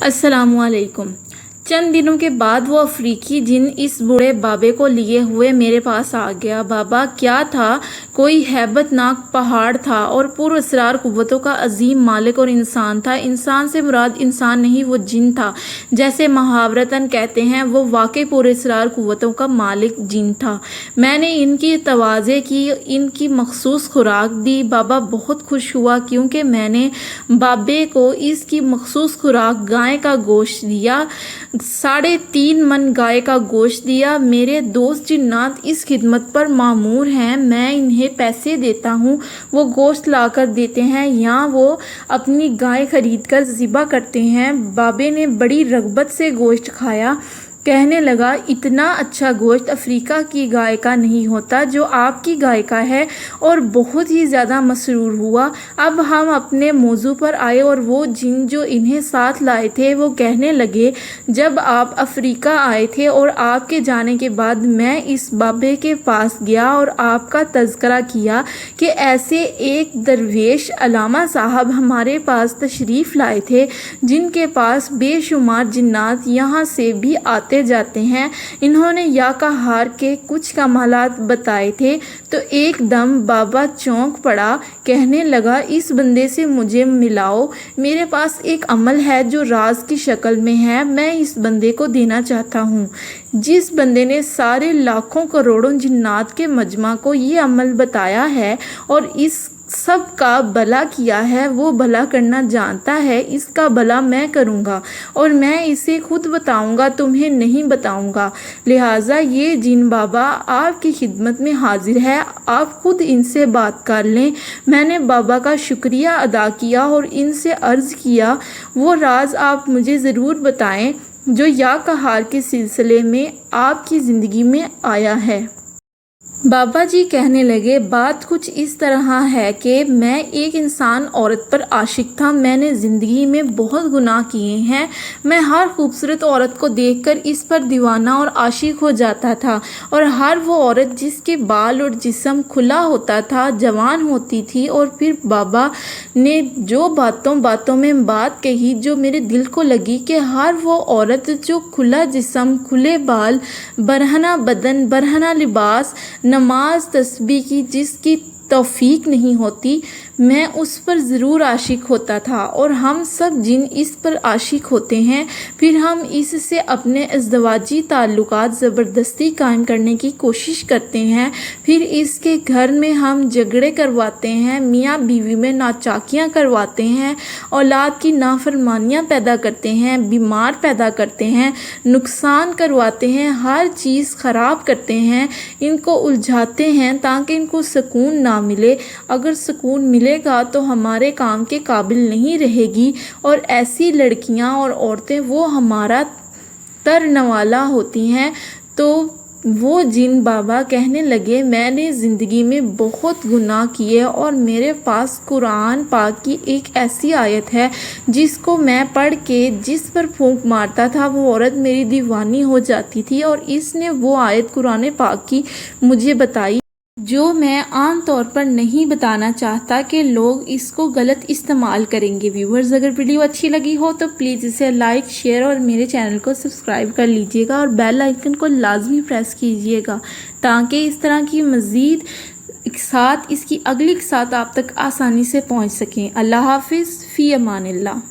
अस्सलामु अलैकुम। चंद दिनों के बाद वो अफ्रीकी जिन इस बूढ़े बाबे को लिए हुए मेरे पास आ गया। बाबा क्या था, कोई हैबतनाक पहाड़ था और पुरअसरार कुव्वतों का अजीम मालिक और इंसान था। इंसान से मुराद इंसान नहीं, वो जिन था। जैसे मुहावरतन कहते हैं, वो वाकई पुरअसरार कुव्वतों का मालिक जिन था। मैंने इनकी तवाज़े की, इनकी मखसूस खुराक दी। बाबा बहुत खुश हुआ क्योंकि मैंने बाबे को इसकी मखसूस खुराक गाय का गोश्त दिया। 3.5 मन गाय का गोश्त दिया। मेरे दोस्त जिन्नात इस खिदमत पर मामूर हैं। मैं इन्हें पैसे देता हूँ, वो गोश्त लाकर देते हैं या वो अपनी गाय खरीद कर ज़िबा करते हैं। बाबे ने बड़ी रग़बत से गोश्त खाया। कहने लगा, इतना अच्छा गोश्त अफ्रीका की गाय का नहीं होता जो आपकी गाय का है, और बहुत ही ज़्यादा मसरूर हुआ। अब हम अपने मौजू पर आए और वो जिन जो इन्हें साथ लाए थे वो कहने लगे, जब आप अफ्रीका आए थे और आपके जाने के बाद मैं इस बाबे के पास गया और आपका तज़किरा किया कि ऐसे एक दरवेश अलामा साहब हमारे पास तशरीफ़ लाए थे जिनके पास बेशुमार जिन्नात यहाँ से भी आते जाते हैं। इन्होंने याकाहार के कुछ कमालात बताए थे तो एकदम बाबा चौंक पड़ा। कहने लगा, इस बंदे से मुझे मिलाओ, मेरे पास एक अमल है जो राज की शक्ल में है, मैं इस बंदे को देना चाहता हूँ। जिस बंदे ने सारे लाखों करोड़ों जिन्नात के मजमा को ये अमल बताया है और इस सब का भला किया है, वो भला करना जानता है। इसका भला मैं करूँगा और मैं इसे खुद बताऊँगा, तुम्हें नहीं बताऊँगा। लिहाजा ये जिन बाबा आपकी खिदमत में हाजिर है, आप खुद इनसे बात कर लें। मैंने बाबा का शुक्रिया अदा किया और इनसे अर्ज़ किया, वो राज आप मुझे ज़रूर बताएं जो याकाहार के सिलसिले में आपकी ज़िंदगी में आया है। बाबा जी कहने लगे, बात कुछ इस तरह है कि मैं एक इंसान औरत पर आशिक था। मैंने ज़िंदगी में बहुत गुनाह किए हैं। मैं हर खूबसूरत औरत को देखकर इस पर दीवाना और आशिक हो जाता था, और हर वो औरत जिसके बाल और जिस्म खुला होता था, जवान होती थी। और फिर बाबा ने जो बातों बातों में बात कही जो मेरे दिल को लगी कि हर वो औरत जो खुला जिस्म, खुले बाल, बरहना बदन, बरहना लिबास, नमाज तस्बीह की जिसकी तौफीक नहीं होती, मैं उस पर ज़रूर आशिक होता था। और हम सब जिन इस पर आशिक होते हैं, फिर हम इससे अपने अज़दवाजी ताल्लुकात ज़बरदस्ती कायम करने की कोशिश करते हैं। फिर इसके घर में हम झगड़े करवाते हैं, मियाँ बीवी में नाचाकियाँ करवाते हैं, औलाद की नाफरमानियाँ पैदा करते हैं, बीमार पैदा करते हैं, नुकसान करवाते हैं, हर चीज़ ख़राब करते हैं, इनको उलझाते हैं ताकि इनको सुकून ना मिले। अगर सुकून मिलेगा तो हमारे काम के काबिल नहीं रहेगी, और ऐसी लड़कियां और औरतें वो हमारा तरनवाला होती हैं। तो वो जिन बाबा कहने लगे, मैंने ज़िंदगी में बहुत गुनाह किए और मेरे पास कुरान पाक की एक ऐसी आयत है जिसको मैं पढ़ के जिस पर फूंक मारता था वो औरत मेरी दीवानी हो जाती थी। और इसने वो आयत कुरान पाक की मुझे बताई जो मैं आम तौर पर नहीं बताना चाहता कि लोग इसको गलत इस्तेमाल करेंगे। व्यूअर्स, अगर वीडियो अच्छी लगी हो तो प्लीज़ इसे लाइक, शेयर और मेरे चैनल को सब्सक्राइब कर लीजिएगा और बेल आइकन को लाजमी प्रेस कीजिएगा ताकि इस तरह की मज़ीद इसकी अगली साथ आप तक आसानी से पहुंच सकें। अल्लाह हाफिज़, फ़ी अमानिल्लाह।